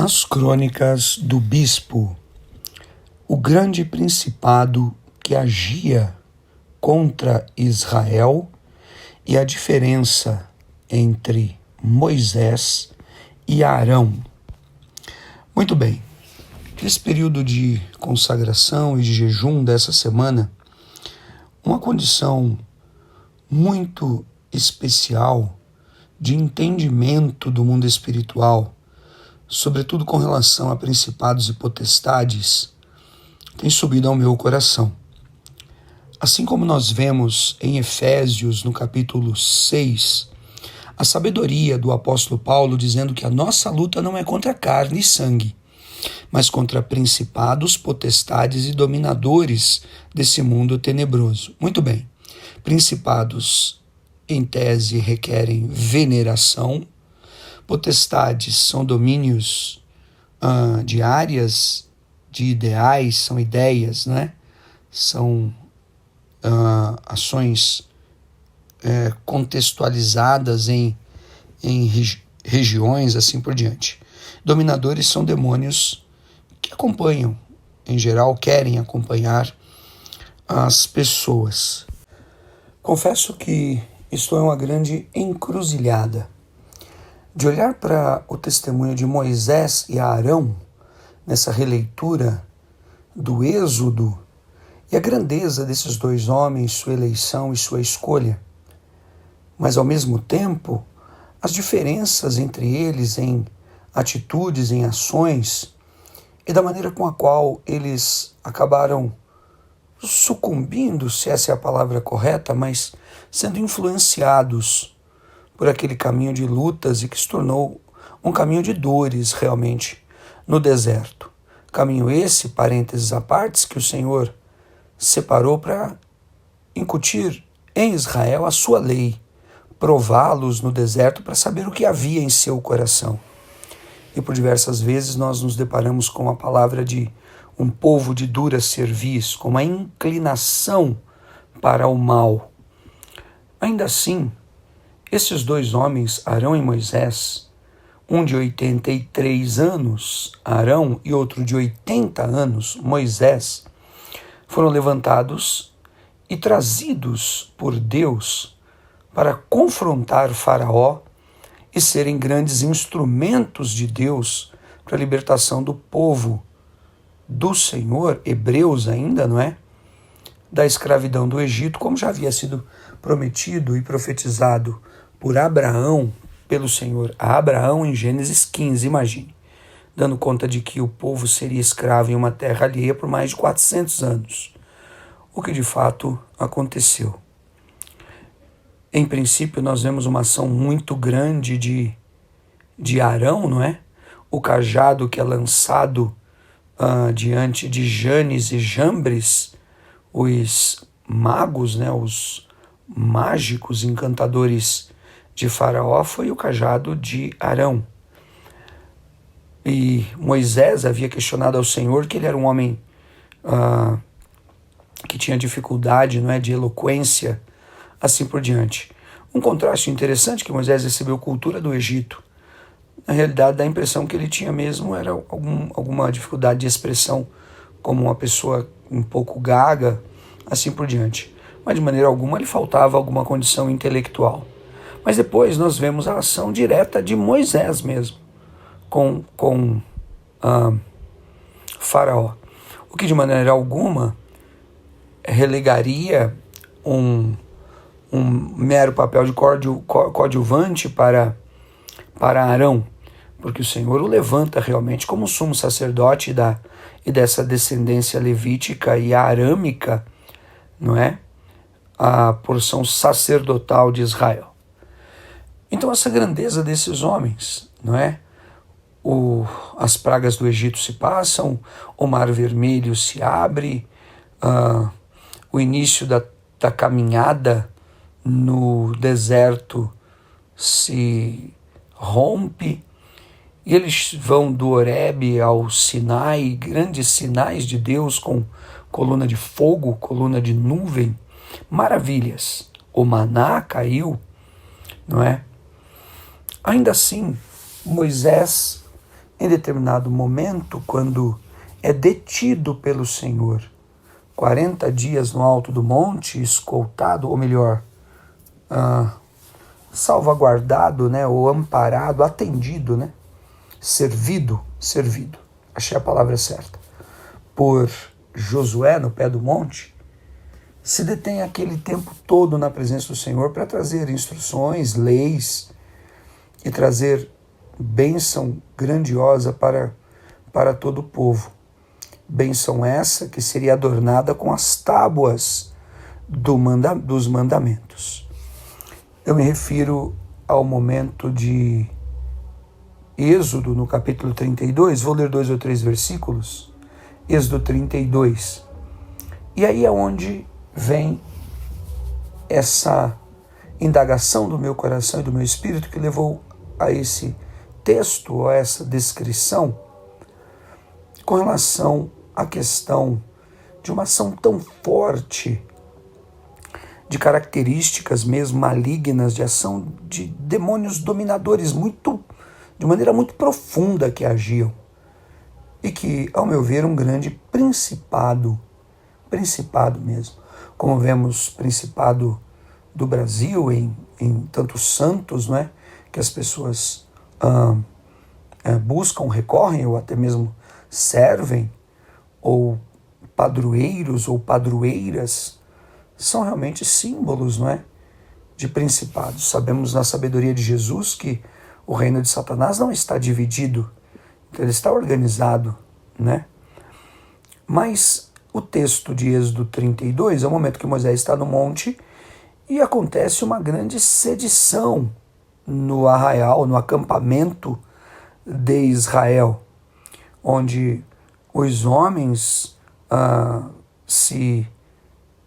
As crônicas do bispo, o grande principado que agia contra Israel e a diferença entre Moisés e Arão. Muito bem, nesse período de consagração e de jejum dessa semana, uma condição muito especial de entendimento do mundo espiritual, sobretudo com relação a principados e potestades, tem subido ao meu coração. Assim como nós vemos em Efésios, no capítulo 6, a sabedoria do apóstolo Paulo dizendo que a nossa luta não é contra carne e sangue, mas contra principados, potestades e dominadores desse mundo tenebroso. Muito bem, principados em tese requerem veneração, potestades são domínios de áreas, de ideais, são ideias, né? São ações contextualizadas em regiões, assim por diante. Dominadores são demônios que acompanham, em geral, querem acompanhar as pessoas. Confesso que estou em uma grande encruzilhada de olhar para o testemunho de Moisés e Arão nessa releitura do Êxodo e a grandeza desses dois homens, sua eleição e sua escolha. Mas, ao mesmo tempo, as diferenças entre eles em atitudes, em ações e da maneira com a qual eles acabaram sucumbindo, se essa é a palavra correta, mas sendo influenciados por aquele caminho de lutas e que se tornou um caminho de dores realmente no deserto. Caminho esse, parênteses à parte, que o Senhor separou para incutir em Israel a sua lei, prová-los no deserto para saber o que havia em seu coração. E por diversas vezes nós nos deparamos com a palavra de um povo de dura cerviz, com uma inclinação para o mal. Ainda assim, esses dois homens, Arão e Moisés, um de 83 anos, Arão, e outro de 80 anos, Moisés, foram levantados e trazidos por Deus para confrontar Faraó e serem grandes instrumentos de Deus para a libertação do povo do Senhor, hebreus ainda, não é? Da escravidão do Egito, como já havia sido prometido e profetizado por Abraão, pelo Senhor, a Abraão em Gênesis 15, imagine, dando conta de que o povo seria escravo em uma terra alheia por mais de 400 anos, o que de fato aconteceu. Em princípio, nós vemos uma ação muito grande de Arão, não é? O cajado que é lançado diante de Janes e Jambres, os magos, né? Os mágicos, encantadores de Faraó, foi o cajado de Arão. E Moisés havia questionado ao Senhor que ele era um homem que tinha dificuldade, não é, de eloquência, assim por diante. Um contraste interessante, que Moisés recebeu cultura do Egito. Na realidade, dá a impressão que ele tinha mesmo era alguma dificuldade de expressão, como uma pessoa um pouco gaga, assim por diante. Mas de maneira alguma lhe faltava alguma condição intelectual. Mas depois nós vemos a ação direta de Moisés mesmo, com Faraó. O que de maneira alguma relegaria um mero papel de coadjuvante para Arão, porque o Senhor o levanta realmente como sumo sacerdote e dessa descendência levítica e arâmica, não é? A porção sacerdotal de Israel. Então essa grandeza desses homens, não é? As pragas do Egito se passam, o Mar Vermelho se abre, o início da caminhada no deserto se rompe, e eles vão do Horebe ao Sinai, grandes sinais de Deus com coluna de fogo, coluna de nuvem, maravilhas. O maná caiu, não é? Ainda assim, Moisés em determinado momento, quando é detido pelo Senhor, 40 dias no alto do monte, escoltado, ou melhor, salvaguardado, né, ou amparado, atendido, né, servido, achei a palavra certa, por Josué no pé do monte, se detém aquele tempo todo na presença do Senhor para trazer instruções, leis e trazer bênção grandiosa para todo o povo. Bênção essa que seria adornada com as tábuas dos mandamentos. Eu me refiro ao momento de Êxodo, no capítulo 32, vou ler 2 ou 3 versículos, Êxodo 32. E aí é onde vem essa indagação do meu coração e do meu espírito que levou a esse texto, a essa descrição, com relação à questão de uma ação tão forte, de características mesmo malignas, de ação de demônios dominadores de maneira muito profunda que agiam. E que, ao meu ver, um grande principado mesmo. Como vemos, principado do Brasil em tantos santos, não é? Que as pessoas buscam, recorrem ou até mesmo servem, ou padroeiros ou padroeiras, são realmente símbolos, não é? De principados. Sabemos na sabedoria de Jesus que o reino de Satanás não está dividido, então ele está organizado, né? Mas o texto de Êxodo 32 é o momento que Moisés está no monte e acontece uma grande sedição no arraial, no acampamento de Israel, onde os homens se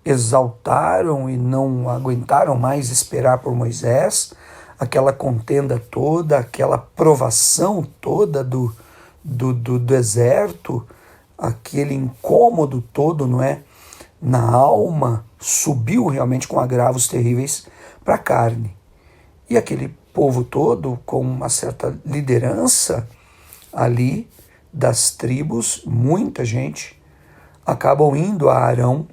exaltaram e não aguentaram mais esperar por Moisés, aquela contenda toda, aquela provação toda do deserto, aquele incômodo todo, não é? Na alma, subiu realmente com agravos terríveis para a carne. E aquele povo todo, com uma certa liderança ali das tribos, muita gente, acabam indo a Arão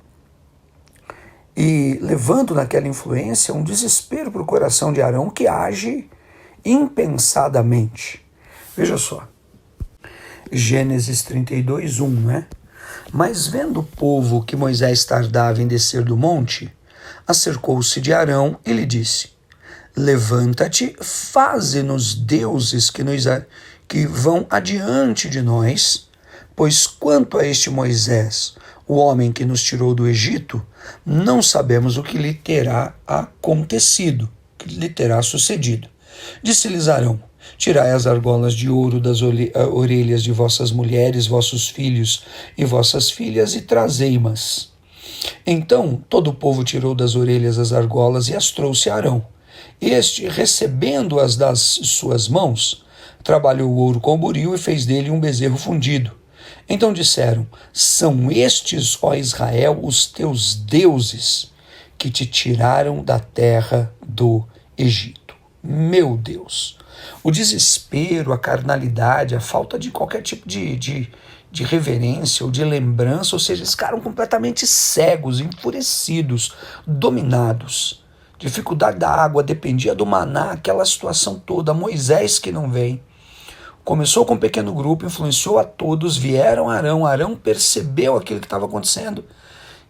e levando naquela influência um desespero para o coração de Arão, que age impensadamente. Veja só, Gênesis 32, 1, né? Mas vendo o povo que Moisés tardava em descer do monte, acercou-se de Arão e lhe disse: levanta-te, faze-nos deuses que vão adiante de nós, pois quanto a este Moisés, o homem que nos tirou do Egito, não sabemos o que lhe terá acontecido, o que lhe terá sucedido. Disse-lhes Arão: tirai as argolas de ouro das orelhas de vossas mulheres, vossos filhos e vossas filhas, e trazei-mas. Então todo o povo tirou das orelhas as argolas e as trouxe a Arão. Este, recebendo-as das suas mãos, trabalhou o ouro com o buril e fez dele um bezerro fundido. Então disseram: são estes, ó Israel, os teus deuses que te tiraram da terra do Egito. Meu Deus! O desespero, a carnalidade, a falta de qualquer tipo de reverência ou de lembrança, ou seja, eles ficaram completamente cegos, enfurecidos, dominados. Dificuldade da água, dependia do maná, aquela situação toda. Moisés que não vem. Começou com um pequeno grupo, influenciou a todos, vieram a Arão. Arão percebeu aquilo que estava acontecendo.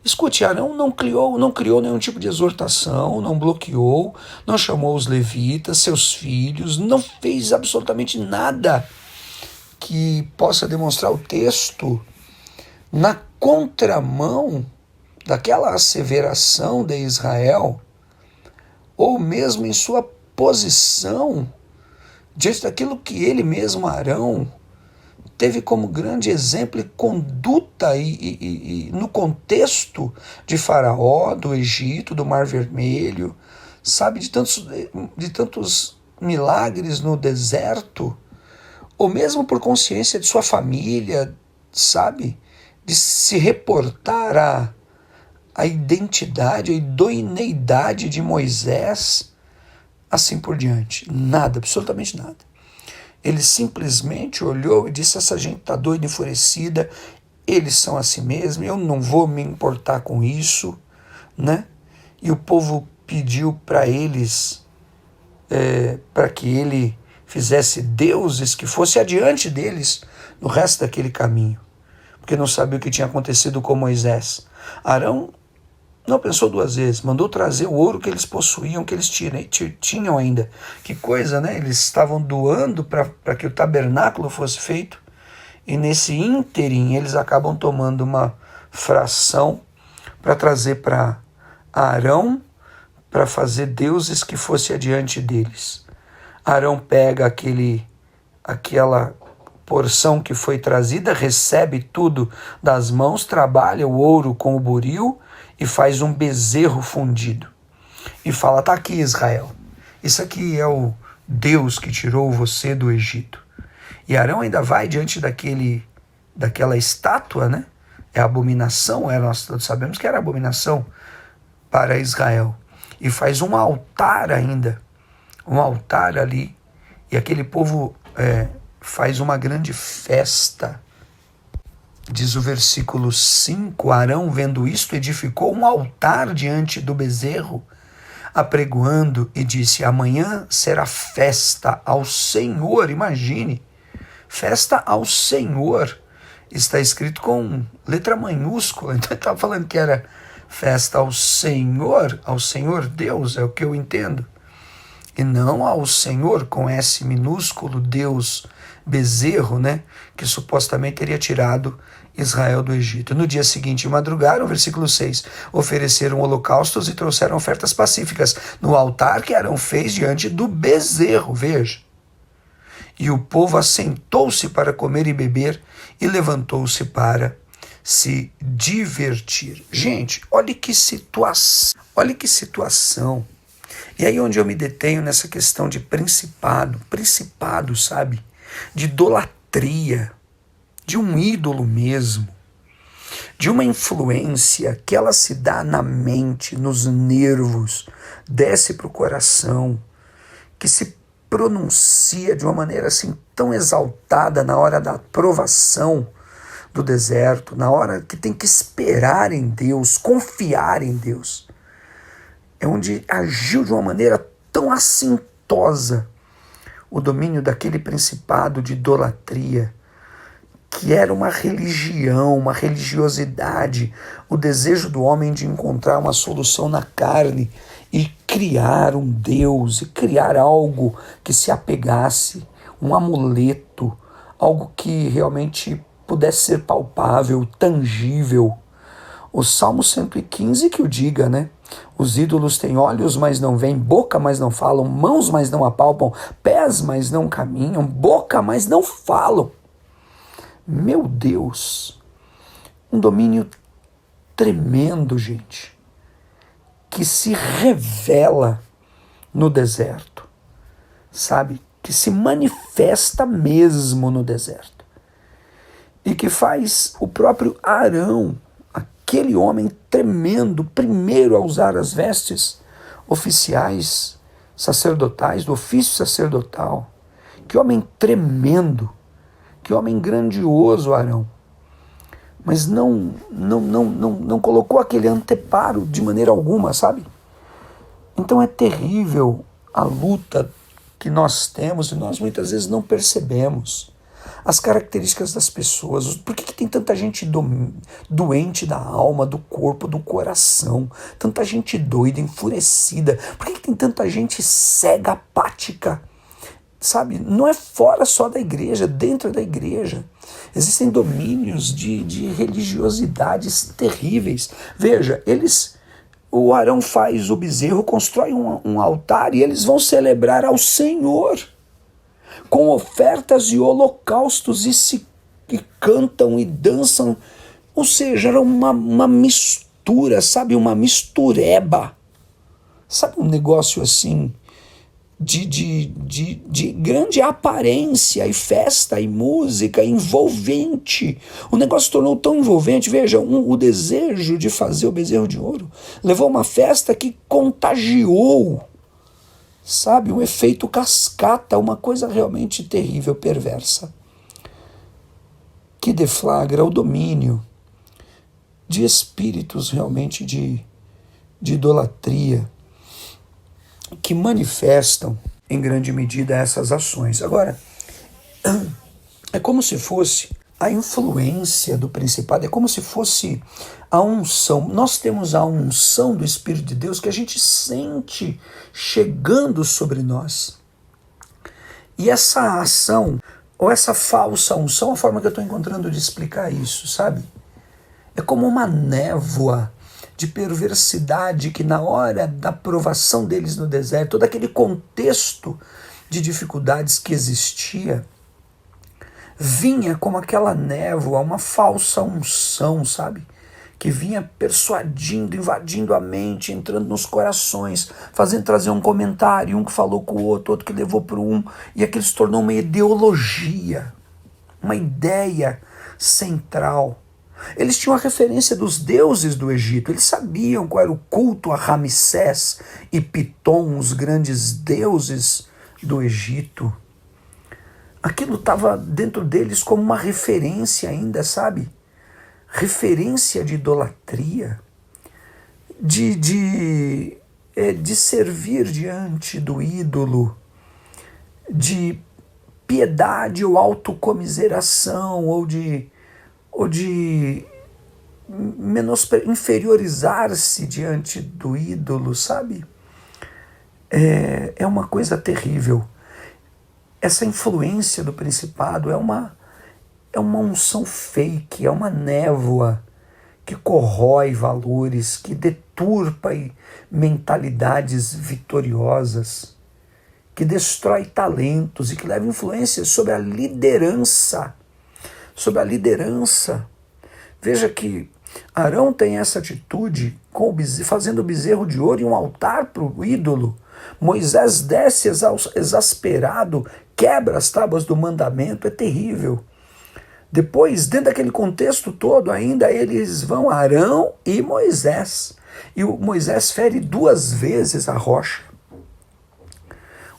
Escute, Arão não criou nenhum tipo de exortação, não bloqueou, não chamou os levitas, seus filhos, não fez absolutamente nada que possa demonstrar o texto na contramão daquela asseveração de Israel, ou mesmo em sua posição diante daquilo que ele mesmo, Arão, teve como grande exemplo e conduta e no contexto de Faraó, do Egito, do Mar Vermelho, sabe, de tantos milagres no deserto, ou mesmo por consciência de sua família, sabe, de se reportar a identidade, a idoneidade de Moisés, assim por diante. Nada, absolutamente nada. Ele simplesmente olhou e disse: essa gente está doida, enfurecida, eles são assim mesmo, eu não vou me importar com isso, né? E o povo pediu para eles, para que ele fizesse deuses que fosse adiante deles no resto daquele caminho, porque não sabia o que tinha acontecido com Moisés. Arão não pensou duas vezes, mandou trazer o ouro que eles possuíam, que eles tinham ainda. Que coisa, né? Eles estavam doando para que o tabernáculo fosse feito, e nesse ínterim eles acabam tomando uma fração para trazer para Arão, para fazer deuses que fosse adiante deles. Arão pega aquela porção que foi trazida, recebe tudo das mãos, trabalha o ouro com o buril e faz um bezerro fundido. E fala: tá aqui, Israel, isso aqui é o Deus que tirou você do Egito. E Arão ainda vai diante daquela estátua, né? É abominação, nós todos sabemos que era abominação para Israel. E faz um altar ainda, um altar ali. E aquele povo faz uma grande festa. Diz o versículo 5, Arão, vendo isto, edificou um altar diante do bezerro, apregoando, e disse: amanhã será festa ao Senhor. Imagine, festa ao Senhor. Está escrito com letra maiúscula, então ele estava falando que era festa ao Senhor Deus, é o que eu entendo. E não ao Senhor com S minúsculo, Deus bezerro, né, que supostamente teria tirado Israel do Egito. No dia seguinte madrugaram, versículo 6, ofereceram holocaustos e trouxeram ofertas pacíficas no altar que Arão fez diante do bezerro, veja. E o povo assentou-se para comer e beber e levantou-se para se divertir. Gente, olha que situação. E aí onde eu me detenho nessa questão de principado, sabe? De idolatria, de um ídolo mesmo, de uma influência que ela se dá na mente, nos nervos, desce para o coração, que se pronuncia de uma maneira assim tão exaltada na hora da provação do deserto, na hora que tem que esperar em Deus, confiar em Deus. É onde agiu de uma maneira tão assintosa o domínio daquele principado de idolatria, que era uma religião, uma religiosidade, o desejo do homem de encontrar uma solução na carne e criar um Deus, e criar algo que se apegasse, um amuleto, algo que realmente pudesse ser palpável, tangível. O Salmo 115 que o diga, né? Os ídolos têm olhos, mas não veem, boca, mas não falam, mãos, mas não apalpam, pés, mas não caminham, boca, mas não falam. Meu Deus, um domínio tremendo, gente, que se revela no deserto, sabe? Que se manifesta mesmo no deserto. E que faz o próprio Arão, aquele homem tremendo, primeiro a usar as vestes oficiais, sacerdotais, do ofício sacerdotal. Que homem tremendo, que homem grandioso, Arão. Mas não colocou aquele anteparo de maneira alguma, sabe? Então é terrível a luta que nós temos e nós muitas vezes não percebemos. As características das pessoas. Por que tem tanta gente doente da alma, do corpo, do coração? Tanta gente doida, enfurecida? Por que tem tanta gente cega, apática? Sabe, não é fora só da igreja, dentro da igreja. Existem domínios de religiosidades terríveis. Veja, o Arão faz o bezerro, constrói um altar e eles vão celebrar ao Senhor com ofertas e holocaustos e cantam e dançam. Ou seja, era uma mistura, sabe, uma mistureba. Sabe, um negócio assim de grande aparência e festa e música envolvente. O negócio se tornou tão envolvente. Veja, o desejo de fazer o bezerro de ouro levou a uma festa que contagiou, sabe? Um efeito cascata, uma coisa realmente terrível, perversa, que deflagra o domínio de espíritos realmente de idolatria, que manifestam em grande medida essas ações. Agora, é como se fosse a influência do principado, é como se fosse a unção. Nós temos a unção do Espírito de Deus que a gente sente chegando sobre nós. E essa ação, ou essa falsa unção, a forma que eu estou encontrando de explicar isso, sabe? É como uma névoa de perversidade que na hora da provação deles no deserto, todo aquele contexto de dificuldades que existia, vinha como aquela névoa, uma falsa unção, sabe? Que vinha persuadindo, invadindo a mente, entrando nos corações, fazendo trazer um comentário, um que falou com o outro que levou para um, e aquilo se tornou uma ideologia, uma ideia central. Eles tinham a referência dos deuses do Egito, eles sabiam qual era o culto a Ramsés e Pitom, os grandes deuses do Egito. Aquilo estava dentro deles como uma referência ainda, sabe? Referência de idolatria, de servir diante do ídolo, de piedade ou autocomiseração, ou de inferiorizar-se diante do ídolo, sabe? É uma coisa terrível. Essa influência do principado é uma unção fake, é uma névoa que corrói valores, que deturpa mentalidades vitoriosas, que destrói talentos e que leva influência sobre a liderança. Veja que Arão tem essa atitude fazendo o bezerro de ouro e um altar para o ídolo. Moisés desce exasperado, quebra as tábuas do mandamento, é terrível. Depois, dentro daquele contexto todo, ainda eles vão, Arão e Moisés. E o Moisés fere 2 vezes a rocha.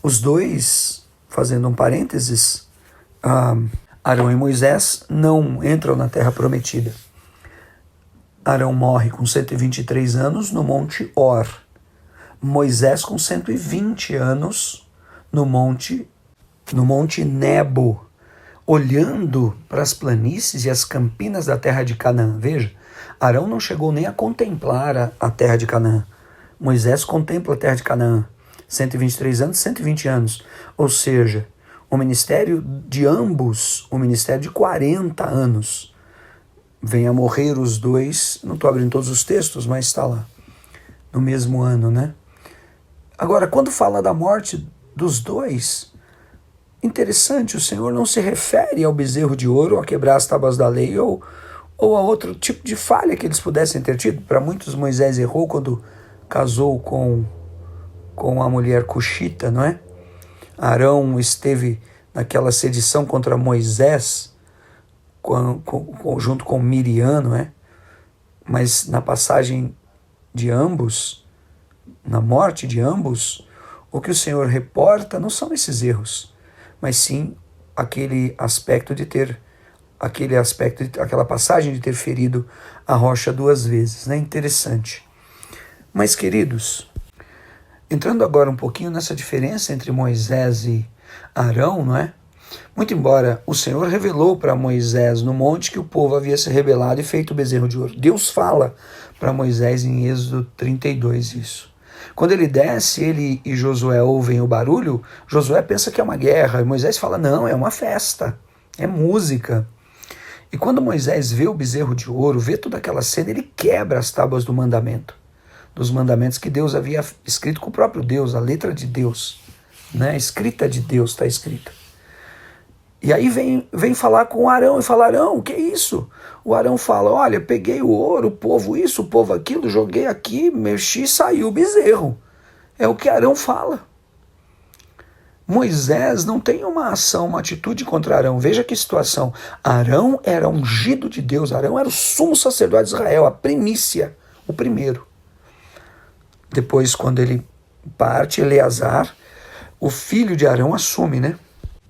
Os dois, fazendo um parênteses, Arão e Moisés não entram na terra prometida. Arão morre com 123 anos no Monte Hor. Moisés com 120 anos no Monte Nebo, olhando para as planícies e as campinas da terra de Canaã. Veja, Arão não chegou nem a contemplar a terra de Canaã. Moisés contempla a terra de Canaã. 123 anos, 120 anos. Ou seja, o ministério de ambos, o ministério de 40 anos. Vem a morrer os dois, não estou abrindo todos os textos, mas está lá, no mesmo ano, né? Agora, quando fala da morte dos dois, interessante, o Senhor não se refere ao bezerro de ouro, a quebrar as tábuas da lei, ou a outro tipo de falha que eles pudessem ter tido. Para muitos, Moisés errou quando casou com a mulher cuxita, não é? Arão esteve naquela sedição contra Moisés, junto com Miriam, não é? Mas na passagem de ambos, na morte de ambos, o que o Senhor reporta não são esses erros, mas sim aquela passagem de ter ferido a rocha 2 vezes, né? Interessante. Mas, queridos, entrando agora um pouquinho nessa diferença entre Moisés e Arão, não é? Muito embora o Senhor revelou para Moisés no monte que o povo havia se rebelado e feito o bezerro de ouro. Deus fala para Moisés em Êxodo 32 isso. Quando ele desce, ele e Josué ouvem o barulho, Josué pensa que é uma guerra, e Moisés fala, não, é uma festa, é música. E quando Moisés vê o bezerro de ouro, vê toda aquela cena, ele quebra as tábuas do mandamento, dos mandamentos que Deus havia escrito com o próprio Deus, a letra de Deus, né? A escrita de Deus está escrita. E aí vem falar com Arão e fala, Arão, o que é isso? O Arão fala, olha, peguei o ouro, o povo isso, o povo aquilo, joguei aqui, mexi e saiu o bezerro. É o que Arão fala. Moisés não tem uma ação, uma atitude contra Arão. Veja que situação. Arão era ungido de Deus, Arão era o sumo sacerdote de Israel, a primícia, o primeiro. Depois, quando ele parte, Eleazar o filho de Arão assume, né?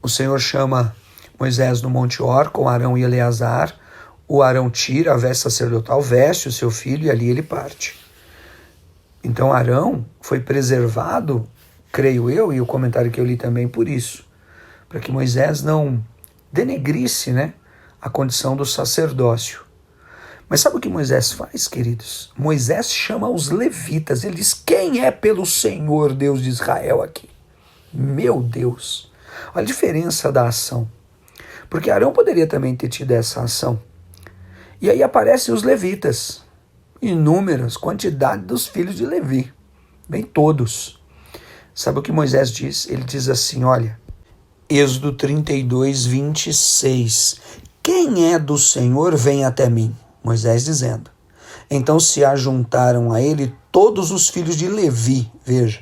O Senhor chama Moisés no Monte Hor com Arão e Eleazar. O Arão tira a veste sacerdotal, veste o seu filho e ali ele parte. Então Arão foi preservado, creio eu, e o comentário que eu li também por isso, para que Moisés não denegrisse, né, a condição do sacerdócio. Mas sabe o que Moisés faz, queridos? Moisés chama os levitas, ele diz: quem é pelo Senhor Deus de Israel aqui? Meu Deus! Olha a diferença da ação. Porque Arão poderia também ter tido essa ação. E aí aparecem os levitas, inúmeras quantidades dos filhos de Levi, bem todos. Sabe o que Moisés diz? Ele diz assim, olha, Êxodo 32, 26. Quem é do Senhor, vem até mim. Moisés dizendo. Então se ajuntaram a ele todos os filhos de Levi, veja,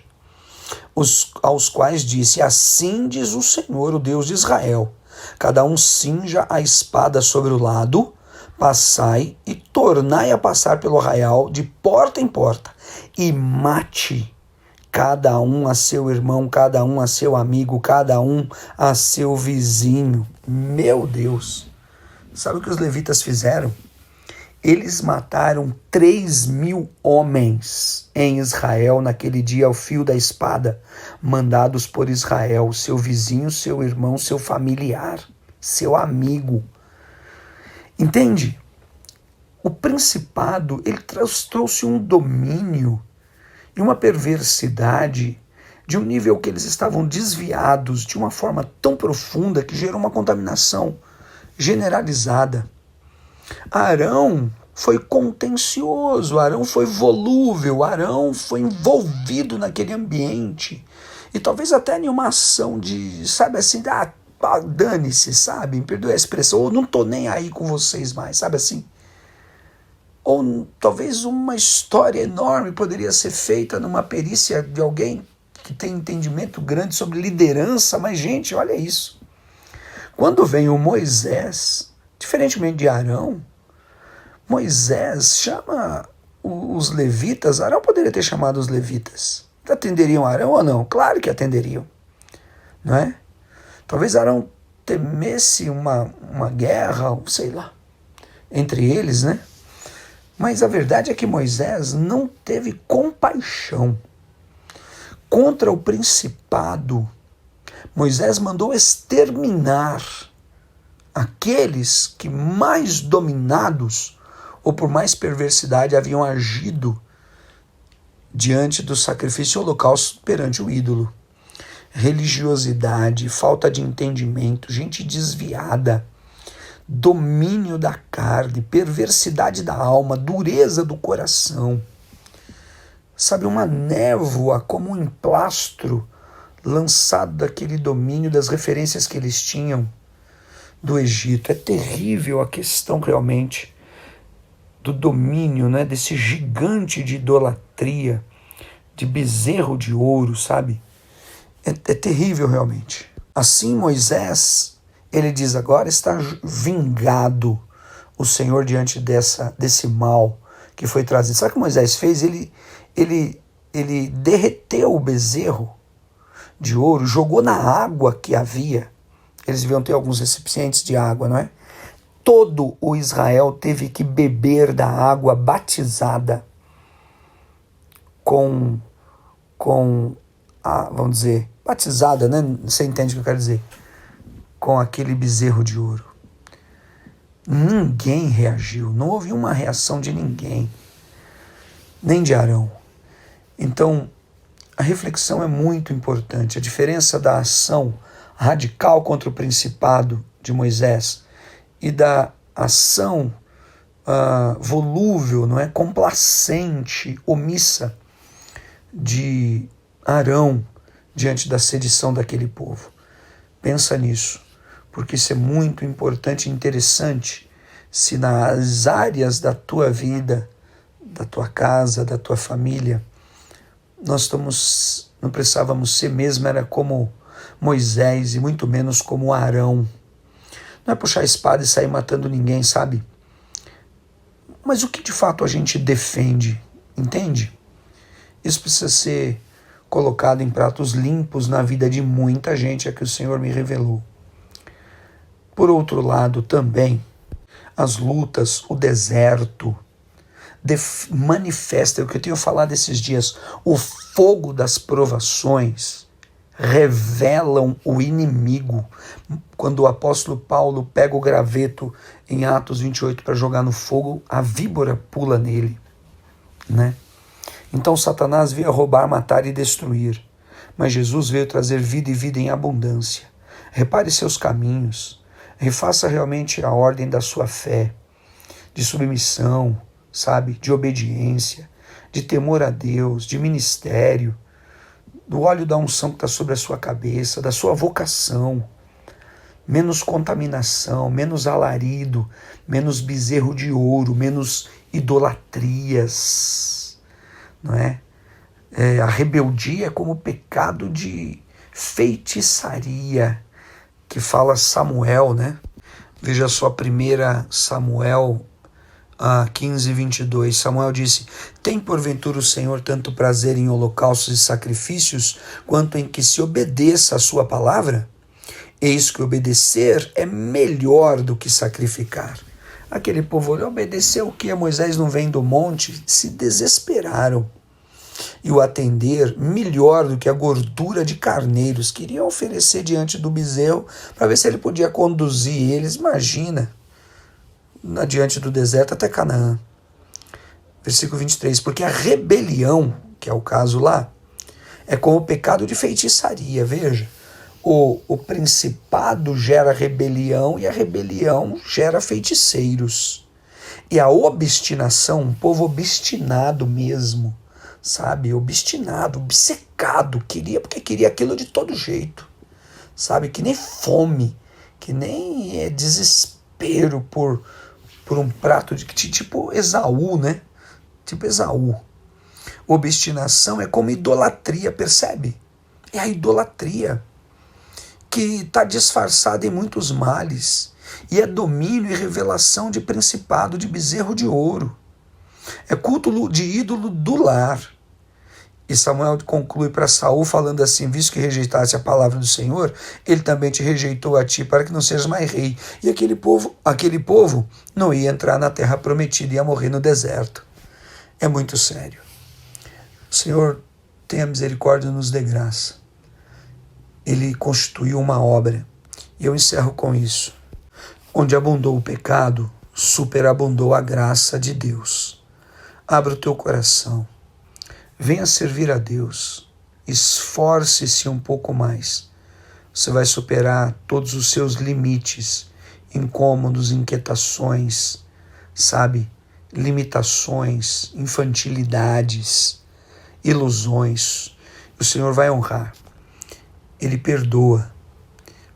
aos quais disse, assim diz o Senhor, o Deus de Israel, cada um cinja a espada sobre o lado, passai e tornai a passar pelo arraial de porta em porta, e mate cada um a seu irmão, cada um a seu amigo, cada um a seu vizinho. Meu Deus! Sabe o que os levitas fizeram? Eles mataram 3.000 homens em Israel naquele dia ao fio da espada, mandados por Israel, seu vizinho, seu irmão, seu familiar, seu amigo. Entende? O principado, ele trouxe um domínio e uma perversidade de um nível que eles estavam desviados de uma forma tão profunda que gerou uma contaminação generalizada. Arão foi contencioso, Arão foi volúvel, Arão foi envolvido naquele ambiente. E talvez até em uma ação de, sabe assim, dane-se, sabe? Me perdoe a expressão, ou não tô nem aí com vocês mais, sabe assim? Ou talvez uma história enorme poderia ser feita numa perícia de alguém que tem entendimento grande sobre liderança, mas gente, olha isso. Quando vem o Moisés, diferentemente de Arão, Moisés chama os levitas. Arão poderia ter chamado os levitas. Atenderiam Arão ou não? Claro que atenderiam, não é? Talvez Arão temesse uma guerra, sei lá, entre eles, né? Mas a verdade é que Moisés não teve compaixão contra o principado. Moisés mandou exterminar aqueles que mais dominados ou por mais perversidade haviam agido diante do sacrifício holocausto perante o ídolo. Religiosidade, falta de entendimento, gente desviada, domínio da carne, perversidade da alma, dureza do coração. Sabe, uma névoa como um emplastro lançado daquele domínio, das referências que eles tinham do Egito. É terrível a questão realmente do domínio, né, desse gigante de idolatria, de bezerro de ouro, sabe? É terrível realmente. Assim Moisés, ele diz agora, está vingado o Senhor diante desse mal que foi trazido. Sabe o que Moisés fez? Ele derreteu o bezerro de ouro, jogou na água que havia. Eles deviam ter alguns recipientes de água, não é? Todo o Israel teve que beber da água batizada com vamos dizer, batizada, né? Você entende o que eu quero dizer? Com aquele bezerro de ouro. Ninguém reagiu, não houve uma reação de ninguém, nem de Arão. Então, a reflexão é muito importante. A diferença da ação radical contra o principado de Moisés e da ação volúvel, não é, complacente, omissa de Arão diante da sedição daquele povo. Pensa nisso, porque isso é muito importante e interessante se nas áreas da tua vida, da tua casa, da tua família, nós não precisávamos ser mesmo, era como Moisés e muito menos como Arão. Não é puxar a espada e sair matando ninguém, sabe? Mas o que de fato a gente defende, entende? Isso precisa ser colocado em pratos limpos na vida de muita gente, é que o Senhor me revelou. Por outro lado, também, as lutas, o deserto, manifesta, é o que eu tenho falado esses dias, o fogo das provações revelam o inimigo. Quando o apóstolo Paulo pega o graveto em Atos 28 para jogar no fogo, a víbora pula nele, né? Então Satanás veio roubar, matar e destruir, mas Jesus veio trazer vida e vida em abundância. Repare seus caminhos, refaça realmente a ordem da sua fé, de submissão, sabe, de obediência, de temor a Deus, de ministério, do óleo da unção que está sobre a sua cabeça, da sua vocação, menos contaminação, menos alarido, menos bezerro de ouro, menos idolatrias, não é? A rebeldia é como pecado de feitiçaria, que fala Samuel, né? Veja só, 1 Samuel 15, 22, Samuel disse: tem porventura o Senhor tanto prazer em holocaustos e sacrifícios, quanto em que se obedeça a sua palavra? Eis que obedecer é melhor do que sacrificar. Aquele povo obedeceu o que? Moisés não vem do monte? Se desesperaram. E o atender melhor do que a gordura de carneiros. Queriam oferecer diante do bezerro para ver se ele podia conduzir eles. Imagina, adiante do deserto até Canaã. Versículo 23, porque a rebelião, que é o caso lá, é como o pecado de feitiçaria. Veja, o principado gera rebelião e a rebelião gera feiticeiros. E a obstinação, um povo obstinado mesmo, sabe, obstinado, obcecado, porque queria aquilo de todo jeito, sabe, que nem fome, que nem desespero por um prato de tipo Esaú, né? Tipo Esaú. Obstinação é como idolatria, percebe? É a idolatria que está disfarçada em muitos males e é domínio e revelação de principado, de bezerro de ouro. É culto de ídolo do lar. E Samuel conclui para Saul falando assim: visto que rejeitaste a palavra do Senhor, ele também te rejeitou a ti para que não sejas mais rei. E aquele povo não ia entrar na terra prometida, ia morrer no deserto. É muito sério. O Senhor tenha misericórdia e nos dê graça. Ele constituiu uma obra. E eu encerro com isso. Onde abundou o pecado, superabundou a graça de Deus. Abra o teu coração. Venha servir a Deus. Esforce-se um pouco mais. Você vai superar todos os seus limites, incômodos, inquietações, sabe? Limitações, infantilidades, ilusões. O Senhor vai honrar. Ele perdoa,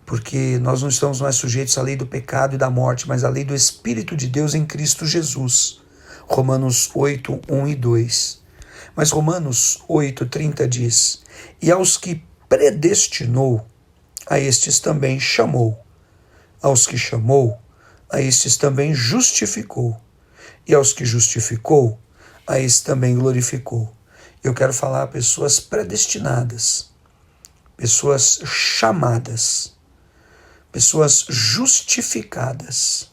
porque nós não estamos mais sujeitos à lei do pecado e da morte, mas à lei do Espírito de Deus em Cristo Jesus. Romanos 8, 1 e 2. Mas Romanos 8, 30 diz: e aos que predestinou, a estes também chamou. Aos que chamou, a estes também justificou. E aos que justificou, a estes também glorificou. Eu quero falar a pessoas predestinadas, pessoas chamadas, pessoas justificadas.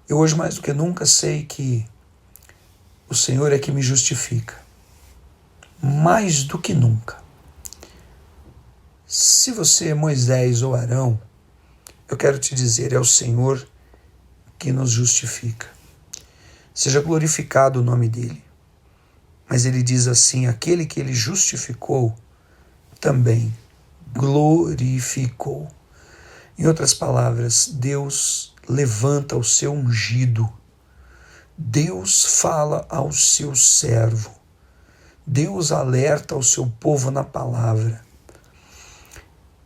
Eu hoje mais do que nunca sei que o Senhor é que me justifica. Mais do que nunca. Se você é Moisés ou Arão, eu quero te dizer, é o Senhor que nos justifica. Seja glorificado o nome dele. Mas ele diz assim: aquele que ele justificou, também glorificou. Em outras palavras, Deus levanta o seu ungido. Deus fala ao seu servo. Deus alerta o seu povo na palavra.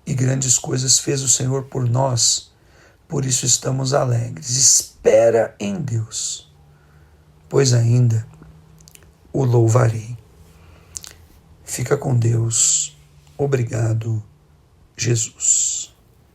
E grandes coisas fez o Senhor por nós, por isso estamos alegres. Espera em Deus, pois ainda o louvarei. Fica com Deus. Obrigado, Jesus.